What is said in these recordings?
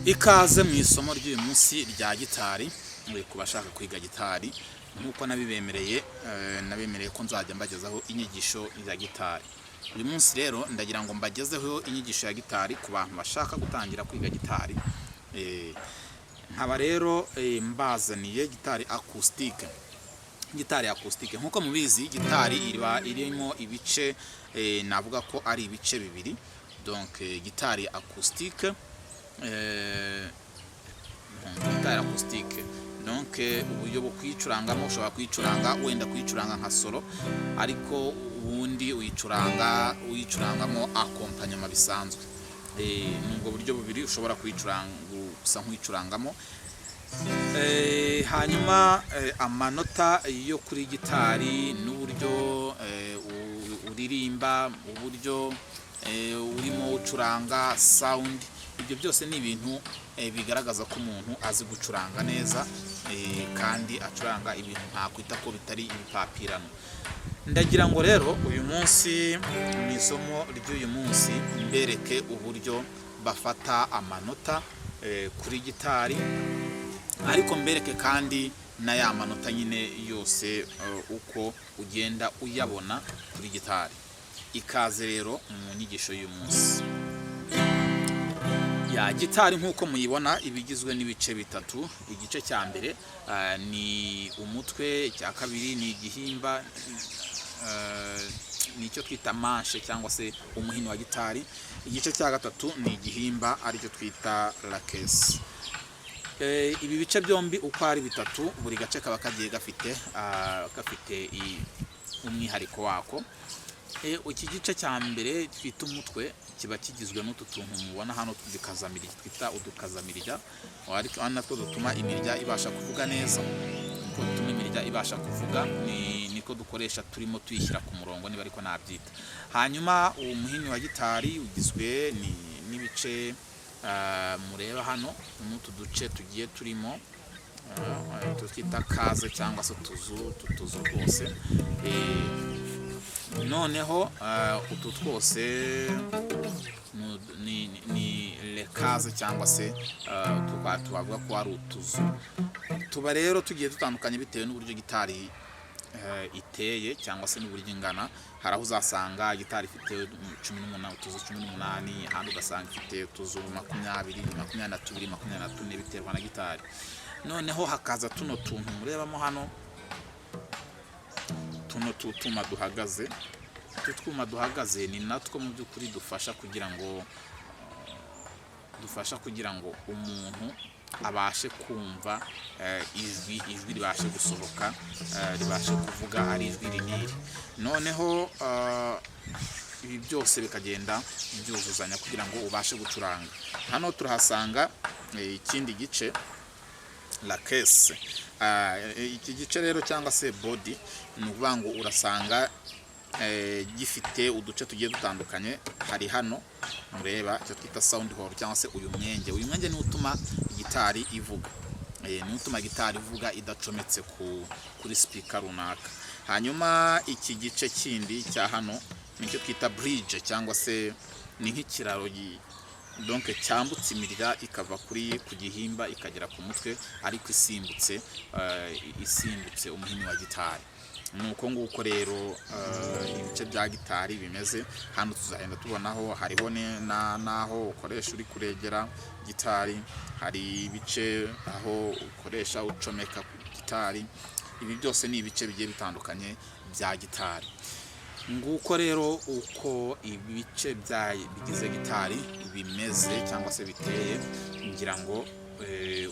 Ikaze mu isomo ry'uyu munsi rya gitari ku bashaka kwiga gitari nk'uko nabemereye ko nzajya mbagezaho inyigisho ya gitari. Uyu munsi rero ndagira ngo mbagezeho inyigisho ya gitari ku bantu bashaka gutangira kwiga gitari. Nkaba rero mbazaniye gitari acoustique. Gitari acoustique nk'uko mubizi gitari irimo ibice navuga ko ari ibice bibiri. Donc gitari acoustique gitari acoustique donc uburyo bwo kwicurangamo ushobora kwicuranga wenda kwicuranga nka solo, ariko ubundi uyicurangamo accompagnement bisanzwe. Nubwo buryo bubiri ushobora kwicuranga gusa nk'uyicurangamo. Hanyuma amanota yo kuri gitari n'uburyo uririmba, uburyo urimo ucuranga sound, ibyo byose ni ibintu bigaragaza ko umuntu azi gucuranga neza kandi acuranga ibintu ntakwita ko bitari ibipapirano. Ndagira ngo rero uyu munsi mu isomo ry'uyu munsi mbereke uburyo bafata amanota kuri gitari, ariko mbereke kandi na ya manota nyine yose uko ugenda uyabona kuri gitari. Ikaze rero mu nyigisho y'uyu munsi ya gitari. Nk'uko muyibona ibigizwe n'ibice bitatu. Igice cya mbere ni umutwe, icya kabiri ni igihimba, nicyo twita manche cyangwa se umuhini wa gitari. Igice cya gatatu ni igihimba aricyo twita la caisse. Ibi bice byombi uko ari bitatu, buri gace kaba kagiye gafite umwihariko wako. Iki gice cya mbere twita umutwe kiba kigizwe n'utu tuntu mubona hano tw'udukazamiri twita udukazamirya, ariko natwo dutuma imirya ibasha kuvuga neza. Niko dutuma imirya ibasha kuvuga, niko dukoresha turimo tuyishyira ku murongo niba ariko nabyita. Hanyuma umuhini wa gitari ugizwe n'ibice mureba hano n'utu duce tugiye turimo twita kaze cyangwa se utuzu twose. Noneho utu twose ni lekaze cyangwa se tubavuga ko ari utuzu. Tuba rero tugiye dutandukanye bitewe n'uburyo gitari iteye cyangwa se n'uburyo ingana. Hari aho uzasanga gitari ifite utuzu 18, ahandi ugasanga ifite utuzu 20, 22, 24 biterwa na gitari. Noneho hakaza tuno tuntu murebamo hano, tuno tutuma duhagaze. Tutwuma duhagaze ni natwo mu by'ukuri dufasha kugira ngo umuntu abashe kumva ijwi ribashe gusohoka, ribashe kuvuga ari ijwi rinini. Noneho ibi byose bikagenda byuzuzanya kugira ngo ubashe gucuranga. Hano turahasanga ikindi gice, la caisse. Iki gice rero cyangwa se body ni ukuvuga ngo urasanga gifite uduce tugiye dutandukanye. Hari hano mureba icyo twita sound hole cyangwa se uyu mwenge ni utuma gitari ivuga, ni utuma gitari ivuga idacometse kuri speaker runaka. Hanyuma iki gice kindi cya hano nicyo twita bridge cyangwa se ni nk'ikiraro donc cyambutse imirya ikava ku gihimba ikagera ku mutwe, ariko isimbutse umuhini wa gitari. Nuko nguko rero ibice bya gitari bimeze. Hano tuzagenda tubonaho hariho naho ukoresha uri kuregera gitari, hari ibice aho ukoresha ucomeka ku gitari. Ibi byose ni ibice bigiye bitandukanye bya gitari. Nguko rero uko ibice bigize gitari bimeze cyangwa se biteye, ngira ngo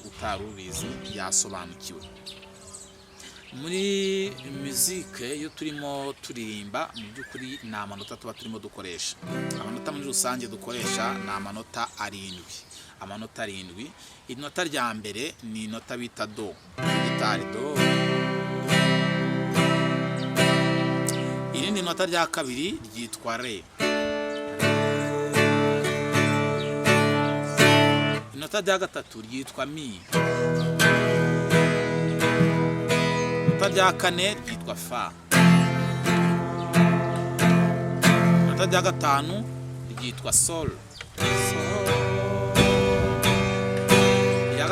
utari ubizi yasobanukiwe. Muri musique iyo turimo turirimba mu by'ukuri ni amanota tuba turimo dukoresha. Amanota muri rusange dukoresha ni amanota 7. Amanota 7. Inota rya mbere ni inota bita do, gitari do. Irindi nota rya kabiri ryitwa re. Inota rya gatatu ryitwa mi. Inota rya kane ryitwa fa. Inota rya gatanu ryitwa sol.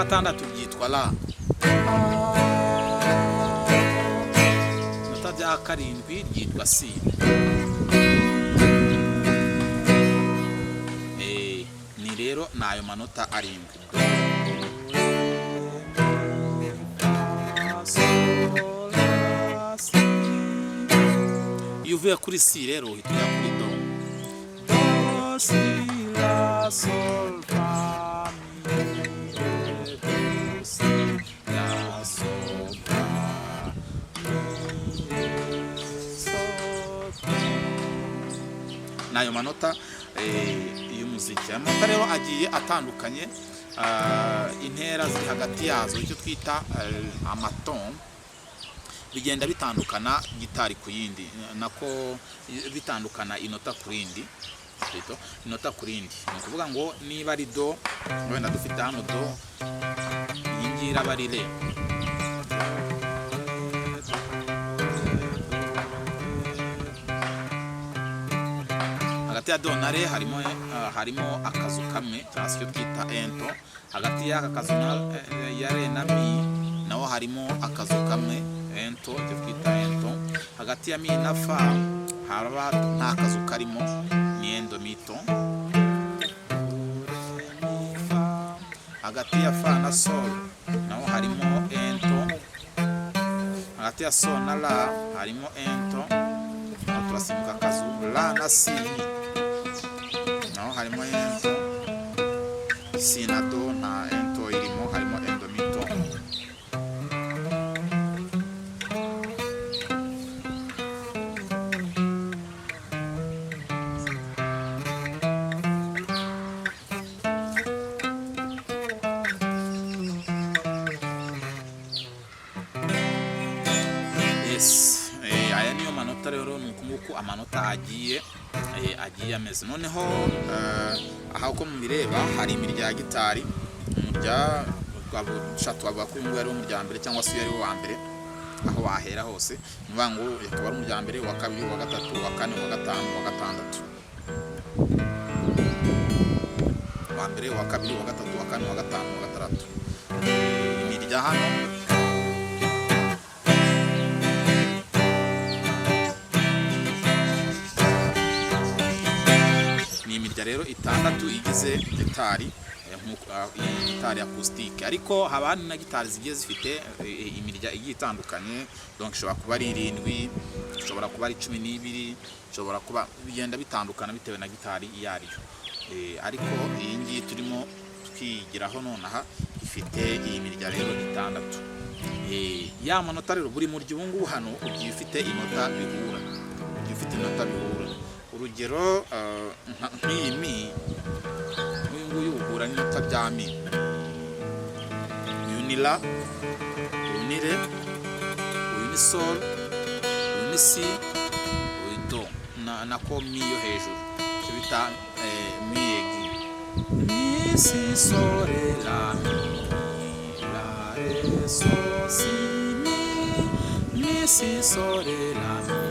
gatandatu byitwa la, inota rya karindwi ryitwa si. Ni rero nayo manota arindwi. Iyo uvuye kuri si rero uhita ujya kuri do. Do, si, la, sol, fa, mi, re, do, si, la, sol, fa, mi, re, sol, fa. Nayo manota y'umuziki. Amanota rero agiye atandukanye, intera ziri hagati yazo, icyo twita amaton, bigenda bitandukana gitari ku yindi, nako bitandukana inota ku rindi, inota ku rindi. Ni ukuvuga ngo niba ari do, wenda dufite hano do, iyi ngiyi iraba ari re. Hagati ya do na re harimo akazu kamwe cyangwa se icyo twita ento. Hagati y'aka kazu ya re na mi naho harimo akazu kamwe, ento, icyo twita ento. Hagati ya mi na fa haraba nta kazu karimo, ni endomito. Hagati ya fa na sol naho harimo ento. Hagati ya sol na la harimo ento. Naho turasimbuka akazu la na si naho harimo ento. Si na do nta ento irimo, harimo endomito. Aya niyo manota rero, ni uko amanota agiye ameze. Noneho aha uko mubireba hari imirya ya gitari. Umurya twavuga ko uyu nguyu ari umurya wa mbere cyangwa se uyu ari wo wa mbere, aho wahera hose. Ni ukuvuga ngo akaba ari umurya wa mbere, uwa kabiri, uwa gatatu, uwa kane, uwa gatanu, uwa gatandatu. Uwa mbere, uwa kabiri, uwa gatatu, uwa kane, uwa gatanu, uwa gatandatu. Imirya hano ni imirya rero itandatu igize gitari, gitari acoustique. Ariko haba hari na gitari zigiye zifite imirya igiye itandukanye, donc ishobora kuba ari 7, ishobora kuba ari 12, ishobora kuba bigenda bitandukana bitewe na gitari iyo ariyo. Ariko iyi ngiyi turimo twigiraho nonaha ifite iyi mirya rero itandatu. Ya manota rero buri murya ubu ngubu hano ugiye ufite inota bihura, ugiye ufite inota bihura. Urugero nk'iyi mi, uyu nguyu uhura n'inota bya mi. Uyu ni la, uyu ni re, uyu ni sol, uyu ni si, uyu do, nako mi yo hejuru, icyo bita mi egi. Mi, si, sol, re, la, mi, la, re, sol, si, mi, si, sol, re, la, mi,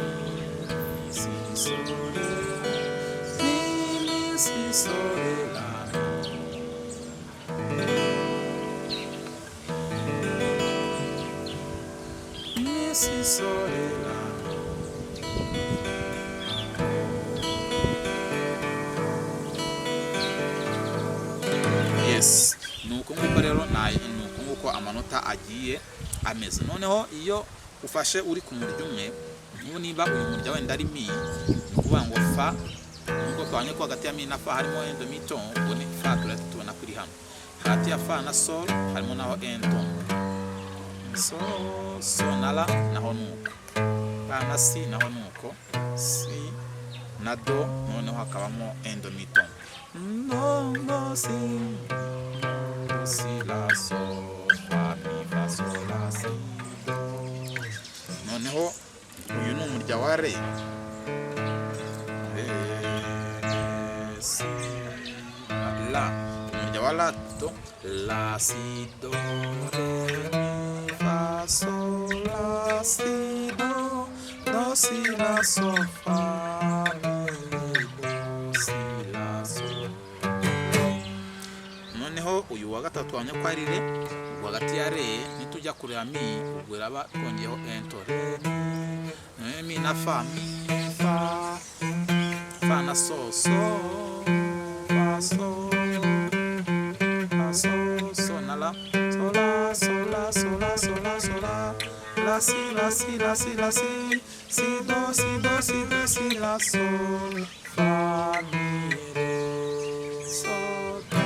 si, sol, re, mi, si, sol, re, la, mi, si, sol, re, la. Yes, nuko nguko rero nuko nguko amanota agiye ameze. Noneho iyo ufashe uri ku murya umwe, niba uyu murya wenda ari mi, ni ukuvuga ngo fa, nuko twanye ko hagati ya mi na fa harimo endomito, ubwo ni fa tubona kuri hano. Hagati ya fa na sol harimo naho ento. So na la naho nuko, fa na si naho nuko, si na do noneho hakabamo endomito. No, si, la, sol, fa, mi, fa, sol, la, si, do. Noneho uyu ni umurya wa re. Si, la, umurya wa la, do, la, si, do, re, mi, fa, sol, la, si, do, si, la, sol, fa, mi, re, do, si, la, sol. noneho uyu wa gatatu wamenya ko ari re, ubwo hagati ya re nitujya kureba mi, ubwo iraba twongeyeho ento, re mi na fa, mi fa na so, fa so, so na la, la si, si do, si la sol, fa mi re, so do.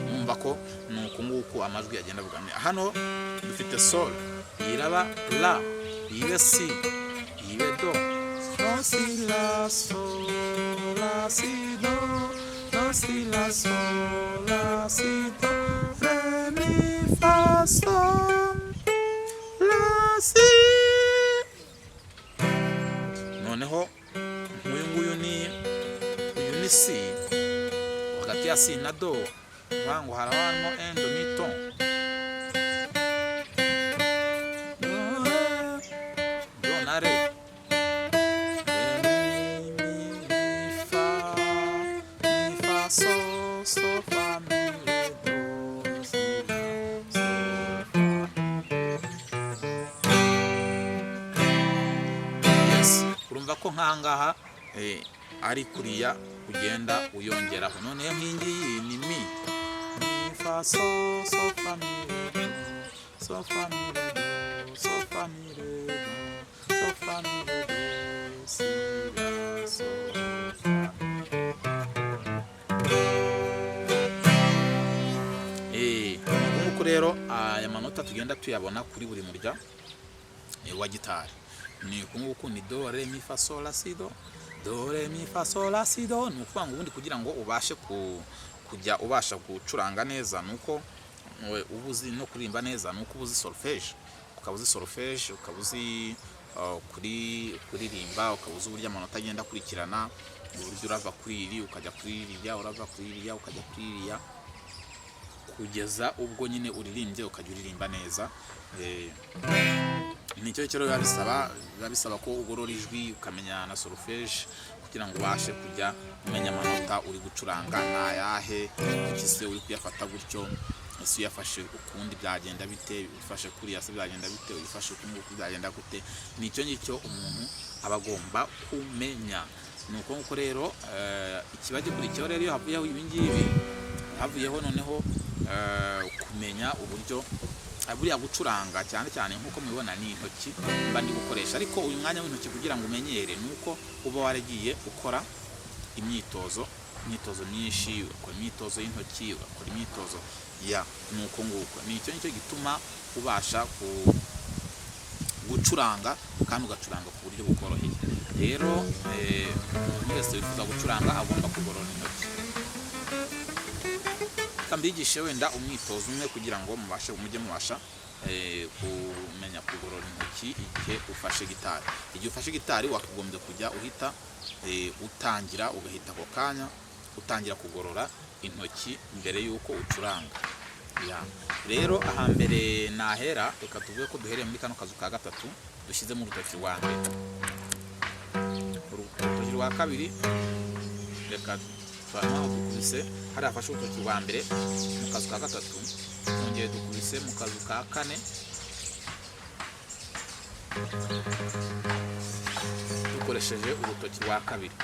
Mwumva ko nuko nguko amajwi agenda avuga. Hano dufite sol, iraba la, ibe si, ibe do, no si la sol, la si do, no si la sol, la si do, re mi fa sol, la si. Noneho nguyu ni si, hagati ya si na do ngo harabamo endo ni ton, do na re, mi fa so fa mi re do si la so fa. Urumva ko nkangaha ari kuriya ugenda uyongeraho. Noneho nk'ingiyi ni mi fa so fa mi re do, so fa mi re do, so fa mi re do, so fa mi re do si la so fa mi. Nk'uko rero aya manota tugenda tuyabona kuri buri murya wa gitari. Ni kunguku ni do re mi fa sol la si do, do re mi fa sol la si do. Ni ukuvuga ngo ubundi kugira ngo ubashe kujya ubasha gucuranga neza, nuko ubuzi no kuririmba neza, nuko ubuzi solfège, ukabuzi solfège, ukabuzi kuririmba, ukabuzi uburyo amanota agenda akurikirana, uburyo urava kuri iri ukajya kuri iriya, urava kuri iriya ukajya kuri iriya, kugeza ubwo nyine uririmbye ukajya uririmba neza. Nicyo cyo biba bisaba ko ugorora ijwi ukamenya na solfège kugira ngo ubashe kujya umenya amanota uri gucuranga nayahe, ikise uri kuyafata gutyo, ese uyafashe ukundi byagenda bite, ufashe kuri yase byagenda bite, uyifashe ukunguku byagenda gute. Nicyo ngicyo umuntu aba agomba kumenya. Nuko nguko rero ikiba gikurikiyeho rero iyo havuyeho ibingibi, havuyeho noneho kumenya uburyo buriya gucuranga cyane cyane nk'uko mubibona ni intoki mba ndi gukoresha, ariko uyu mwanya w'intoki kugira ngo umenyere nuko uba waragiye ukora imyitozo myinshi, ugakora imyitozo y'intoki, ugakora imyitozo ya nuko nguko. Nicyo gituma ubasha gucuranga kandi ugacuranga ku buryo bukoroheye. Rero umuntu wese wifuza gucuranga agomba kugorora intoki. Kambigishe wenda umwitozo umwe kugira ngo mujye mubasha kumenya kugorora intoki igihe ufashe gitari. Igihe ufashe gitari wakagombye kujya uhita utangira, ugahita ako kanya utangira kugorora intoki mbere y'uko ucuranga. Rero ahambere nahera, reka tuvuge ko duhereye muri kano kazu ka gatatu dushyizemo urutoki rwa mbere, urutoki rwa kabiri reka dukubise hariya afashe urutoki rwa mbere mu kazu ka gatatu, twongeye dukubise mu kazu ka kane, dukoresheje urutoki rwa kabiri,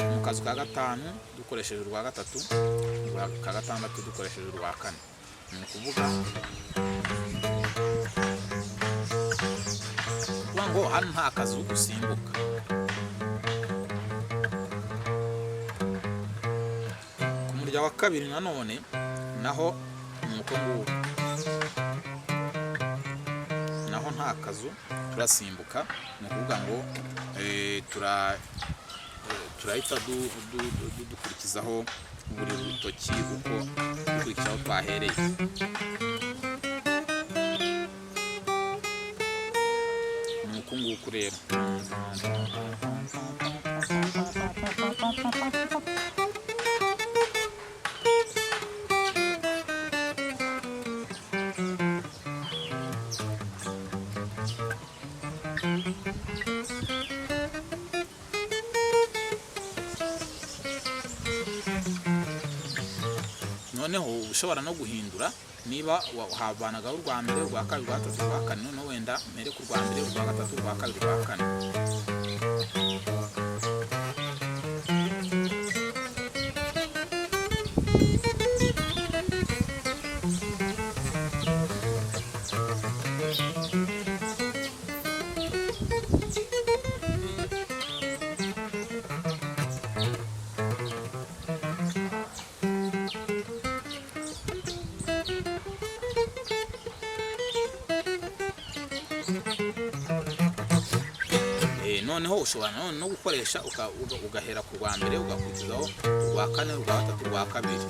mu kazu ka gatanu dukoresheje urwa gatatu, ka gatandatu dukoresheje urwa kane. Ni ukuvuga ngo hano nta kazu usimbuka. Ku murya wa kabiri nanone naho nuko nguko, naho nta kazu turasimbuka. Ni ukuvuga ngo turahita dukurikizaho buri rutoki uko dukurikizaho twahereye. Ni uku nguku rero. noneho ushobora no guhindura niba habanagaho urwa mbere urwa kabiri urwa gatatu urwa kane noneho wenda mere ku rwa mbere urwa gatatu urwa kabiri urwa kane. Noneho ushobora no gukoresha ugahera ku rwa mbere ugakurikizaho urwa kane urwa gatatu urwa kabiri.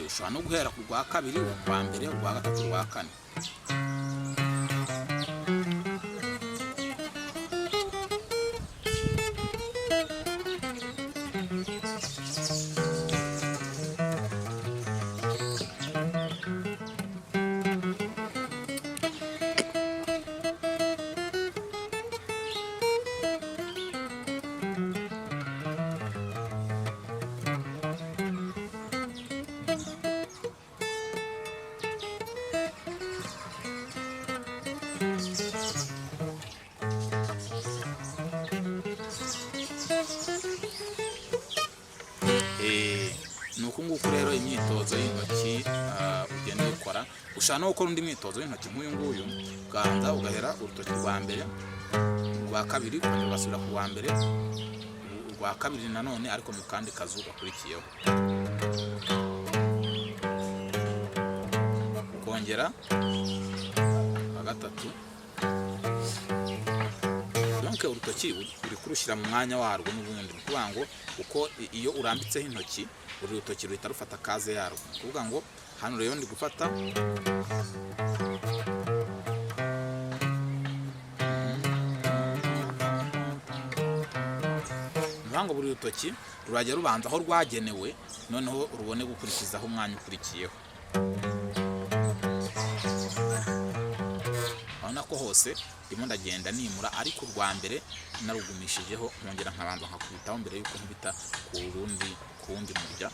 Ushobora no guhera ku rwa kabiri urwa mbere urwa gatatu urwa kane. Nuko nguko rero imyitozo y'intoki ugenda ukora. Ushaka no gukora undi mwitozo w'intoki nk'uyu nguyu, uganza ugahera urutoki rwa mbere urwa kabiri ukongera ugasubira ku rwa mbere urwa kabiri nanone ariko mu kandi kazu gakurikiyeho, ukongera urwa gatatu. Donc urutoki uri kurushyira mu mwanya warwo n'ubundi, kuvuga ngo uko iyo urambitseho intoki uri rutoki ruhita rufata kaze yarwo. Kuvuga ngo hano rero ndi gufata ngo buri rutoki rurajya rubanza aho rwagenewe noneho rubone gukurikizaho umwanya ukurikiyeho. Urabona ko hose ndimo ndagenda nimura ariko urwa mbere narugumishijeho nkongera nkabanza nkakubitaho mbere yuko nkubita ku wundi murya.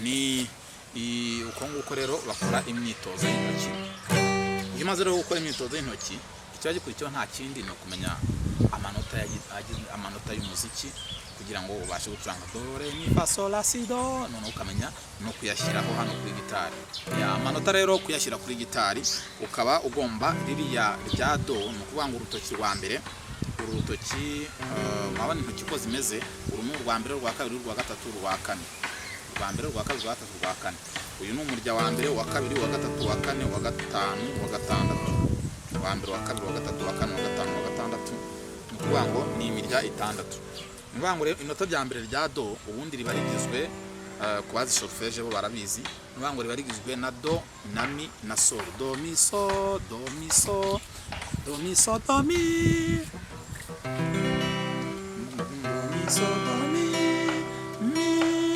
Ni uko nguko rero bakora imyitozo y'intoki. Iyo umaze rero gukora imyitozo y'intoki, icyo gikurikiyeho nta kindi ni ukumenya amanota y'umuziki kugira ngo ubashe gucuranga do re mi fa sol la si do, none ukamenya no kuyashyiraho hano kuri gitari. Amanota rero kuyashyira kuri gitari ukaba ugomba ririya rya do, ni ukuvuga ngo urutoki rwa mbere uru rutoki mabana intoki uko zimeze, uru ni urwa mbere urwa kabiri urwa gatatu urwa kane, urwa mbere urwa kabiri urwa gatatu urwa kane. Uyu ni umurya wa mbere uwa kabiri uwa gatatu uwa kane uwa gatanu uwa gatandatu, uwa mbere uwa kabiri uwa gatatu uwa kane uwa gatanu uwa gatandatu. Ni ukuvuga ngo ni imirya itandatu. Ni ukuvuga ngo rero inota rya mbere rya do ubundi riba rigizwe ku bazi solfège bo barabizi, ni ukuvuga ngo riba rigizwe na do na mi na sol. Do mi so do mi so do mi so do mi do mi so do mi mi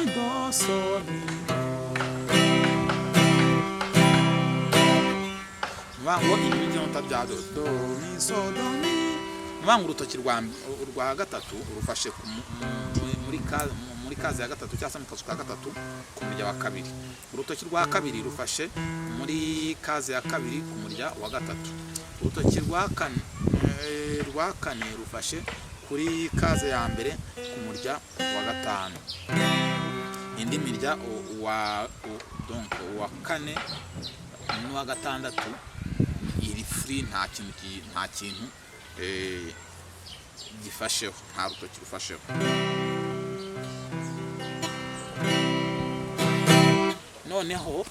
do so mi. Ngo ibi byonta bya do mi so do mi. Ngo urutoki rwa gatatu urufashe muri kazi ya gatatu cyangwa se mu kazu ka gatatu ku murya wa kabiri. Urutoki rwa kabiri rufashe muri kazi ya kabiri ku murya wa gatatu. Urutoki rwa kane rufashe kuri kazi ya mbere ku murya wa gatanu. Indi mirya uwa kane n'uwa gatandatu iri free, nta kintu gifasheho, nta rutoki rufasheho. noneho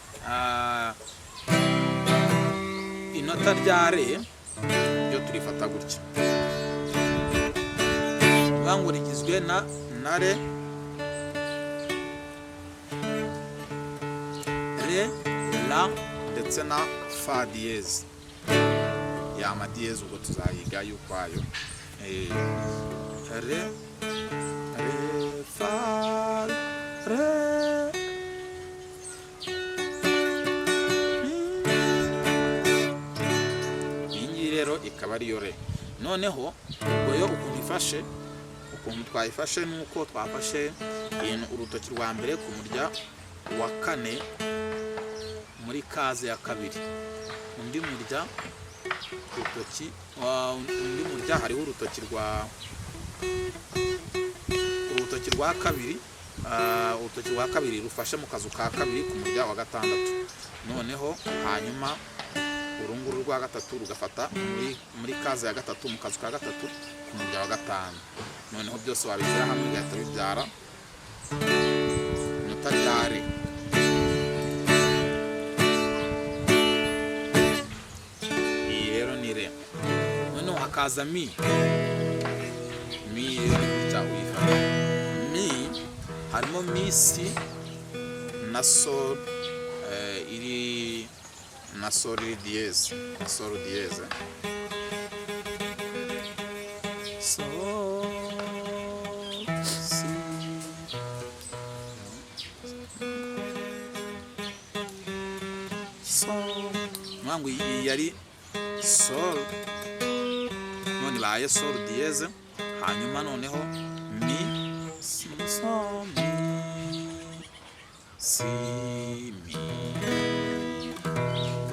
inota rya re ryo turifata gutya, bango rigizwe na re, la ndetse na fa diyeze. Ya ma diyeze ubwo tuzayiga y'ukwayo. Re fa re, iyi rero ikaba ariyo re. Noneho ubwo yo ukuntu twayifashe nuko twafashe urutoki rwa mbere ku murya wa kane muri kaze ya kabiri, undi murya hariho urutoki rwa kabiri, urutoki rwa kabiri rufashe mu kazu ka kabiri ku murya wa gatandatu. Noneho hanyuma urunguru rwa gatatu rugafata muri kaze ya gatatu mu kazu ka gatatu ku murya wa gatanu. Noneho byose wabishyira hamwe bigahita bibyara inota rya re. Iyi rero ni re. Noneho hakaza mi. Mi cyangwa uyifata. Mi harimo mi, si na sol, iri na sol diyeze, na sol diyeze. Mwangu iyi yari sol, none baye sol diyeze, hanyuma noneho mi, si, sol, mi, si, mi,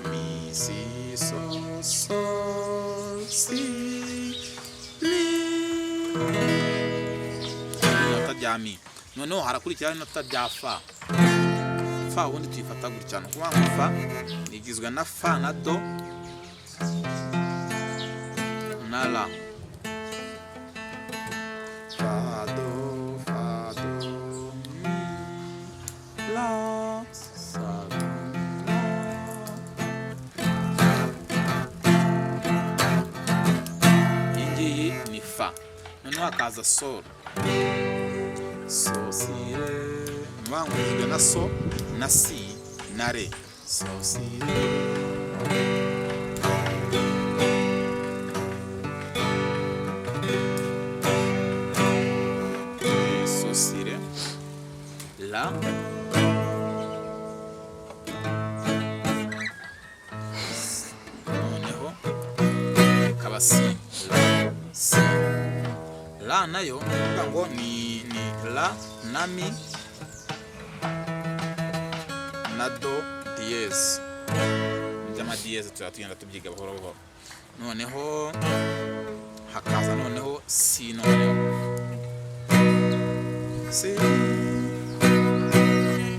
mi, si, sol, sol, si, mi. Inota rya mi. Noneho harakurikiraho inota rya fa. Fa ubundi tuyifata gutya, no kuvuga ngo fa igizwe na fa na do na la. Fa do mi la sa do la. Iyi ni fa. Noneho hakaza sol, so si re, mwangu igizwe na so na si na re, so si re. So si re, la, noneho ikaba si, la, si. La nayo kuvuga ngo ni la na mi na do diyeze. Iby'ama diyeze tugenda tubyiga buhoro buhoro. Noneho hakaza noneho si, noneho si,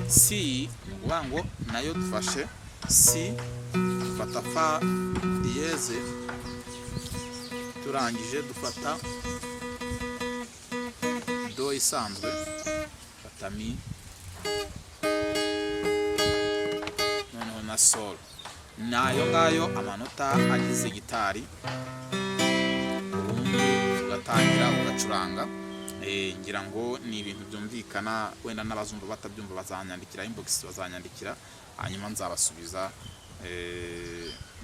si kuvuga ngo nayo dufashe si, dufata fa diyeze, turangije dufata do isanzwe, fata mi, noneho na sol. Nayo ngayo amanota agize gitari, ubundi ugatangira ugacuranga. Ngira ngo ni ibintu byumvikana, wenda n'abazumva batabyumva bazanyandikira inbox, bazanyandikira hanyuma nzabasubiza.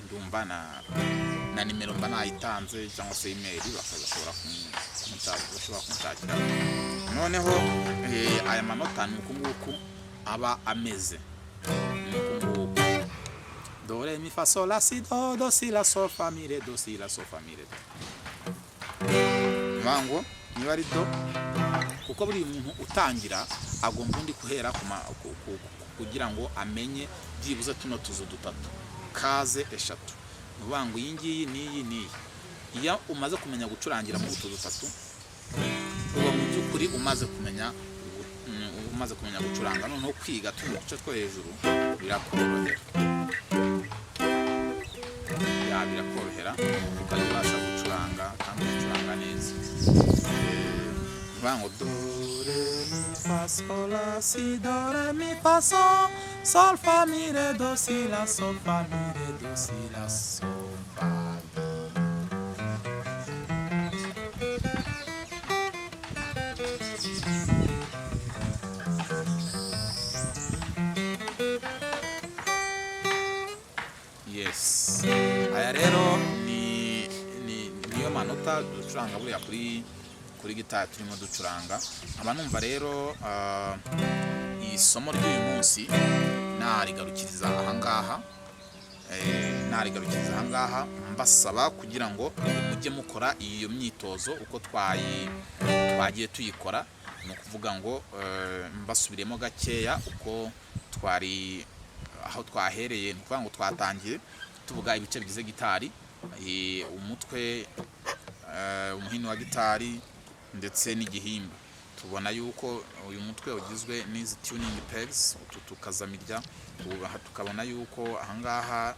Ndumva na nimero mba nayitanze cyangwa se email bakashobora kunshakira. Noneho aya manota ni uku nguku aba ameze. Do re mi fa sol la si do si la sol fa mi re, do si la sol fa mi re. Mwangu niba ari do, kuko buri muntu utangira agomba undi kuhera kugira ngo amenye byibuze tuno tuzo dutatu, kaze eshatu. Nubango iyi ngiyi n'iyi. Iyo umaze kumenya gucurangira mu tuzo dutatu, uba mu by'ukuri umaze kumenya gucuranga. Noneho kwiga tuno duce two hejuru birakorohera. Birakorohera ukabasha gucuranga kandi gucuranga neza. vango do re mi fa sol la si do re mi fa sol fa mi re do si la sol fa mi re do si la sol fa mi. Yes, aya rero niyo manota ducuranga buriya kuri gitari turimo ducuranga. Aba numva rero isomo ry'uyu munsi narigarukiriza ahangaha mbasaba kugira ngo mujye mukora iyo myitozo uko twagiye tuyikora. Ni ukuvuga ngo mbasubiremo gakeya uko twari aho twahereye. Ni ukuvuga ngo twatangiye tuvuga ibice bigize gitari, umutwe, umuhini wa gitari ndetse n'igihimba. Tubona yuko uyu mutwe ugizwe n'izi tuning pegs, utu tukazamirya. Tukabona yuko ahangaha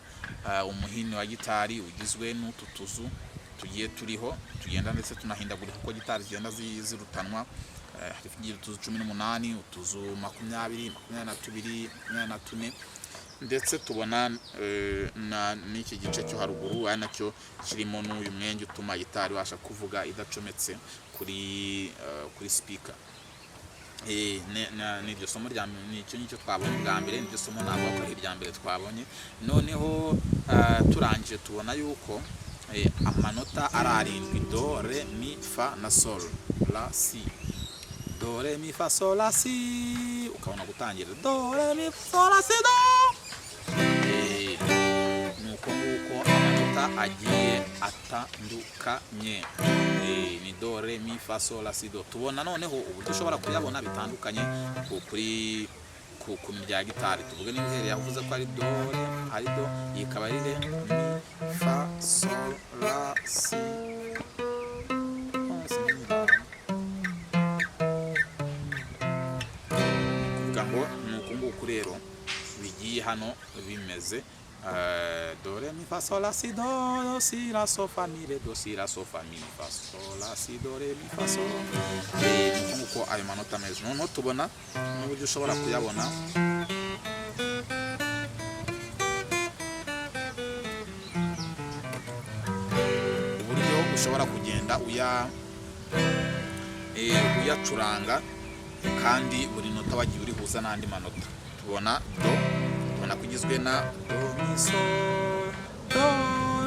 umuhini wa gitari ugizwe n'utu tuzu tugiye turiho tugenda ndetse tunahindagurika uko gitari zigenda zirutanwa. Hari utuzu 18, utuzu 20, 22, 24, ndetse tubona n'iki gice cyo haruguru ari nacyo kirimo n'uyu mwenge utuma gitari ibasha kuvuga idacometse kuri speaker. N'iryo somo nicyo twabonye bwa mbere, n'iryo somo ntabwo ari irya mbere twabonye. Noneho turangije tubona yuko amanota ari 7: do re mi fa na sol la si. Do re mi fa sol la si, ukabona gutangira do re mi fa sol la si do. Nuko amanota agiye atandukanye. Ni do re mi fa sol la si do. Tubona noneho uburyo ushobora kuyabona bitandukanye ku mirya ya gitari. Tuvuge niba uhereye yavuze ko ari do re, ari do, ikaba ari re mi fa sol la si. Rero bigiye hano bimeze do re mi fa sol la si do si la sol fa mi re do si la sol fa mi fa sol la si do re mi fa sol. Nuko ayo manota meza noneho tubona n'uburyo ushobora kuyabona. Uburyo ushobora kugenda uyacuranga kandi buri nota wagiye urihuza n'andi manota. Tubona do, tubona kugizwe na do mi sol do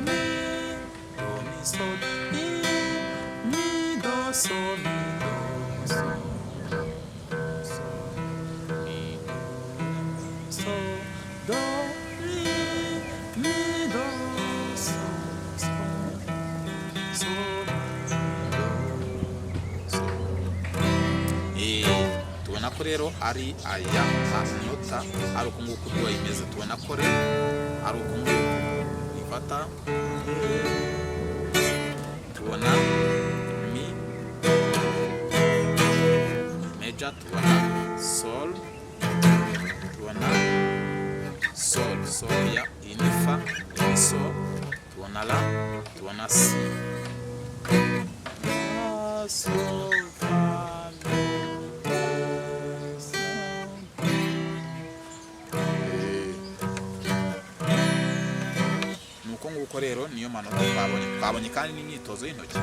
mi sol mi do sol mi do sol mi sol do mi do sol sol. Tubona ko rero ari aya manota ari uko nguko uko imeze. Tubona ko rero ari uko nguko ifata. Tubona mi major, tubona sol, tubona sol ya ini fa, ini sol, tubona la, tubona si, sol fa mi. Nuko rero niyo manota twabonye kandi n'imyitozo y'intoki.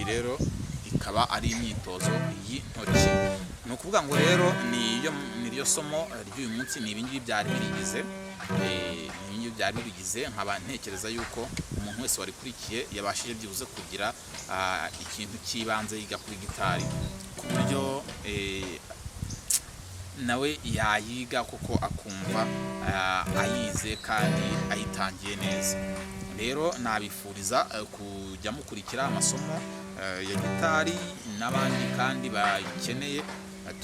Rero ikaba ari imyitozo y'intoki. Ni ukuvuga ngo rero niryo somo ry'uyu munsi. Ni ibingibi byari birigize. Nkaba ntekereza yuko umuntu wese warikurikiye yabashije byibuze kugira ikintu cy'ibanze yiga kuri gitari, ku buryo nawe yayiga kuko akumva ayize kandi ayitangiye neza. Rero nabifuriza kujya mukurikira amasomo ya gitari n'abandi kandi bakeneye.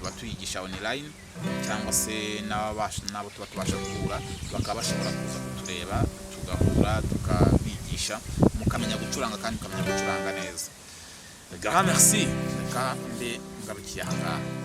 tuba tuyigisha online cyangwa se n'abo tuba tubasha guhura bakaba bashobora kuza kutureba tugahura tukabigisha mukamenya gucuranga kandi mukamenya gucuranga neza. Grand merci, reka mbe ngarukiye aha ngaha.